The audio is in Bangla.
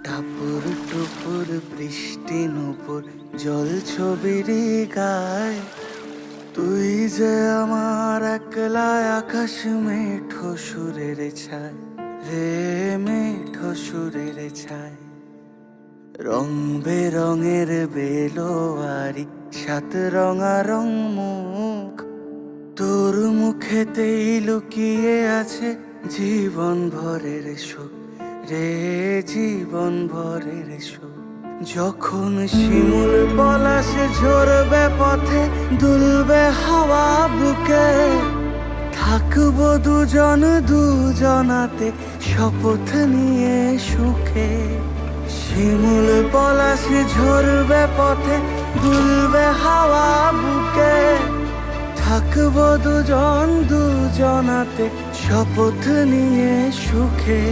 টাপুর টুপুর বৃষ্টি নুপুর জল ছবির গায়, তুই যে আমার একলা আকাশ মেঠো সুরের ছায় রে, মেঠো সুরের ছায়। রং বেরঙের বেলোয়ারি সাত রঙা রং মুখ, তোর মুখেতেই লুকিয়ে আছে জীবন ভরের সুখ রে, জীবন ভরের সুখ। যখন শিমুল পলাশ ঝরবে পথে, দুলবে হাওয়া বুকে, থাকবো দুজন দুজনাতে শপথ নিয়ে সুখে। শিমুল পলাশ ঝরবে পথে, দুলবে হাওয়া বুকে, থাকবো দুজন দুজনাতে শপথ নিয়ে সুখে।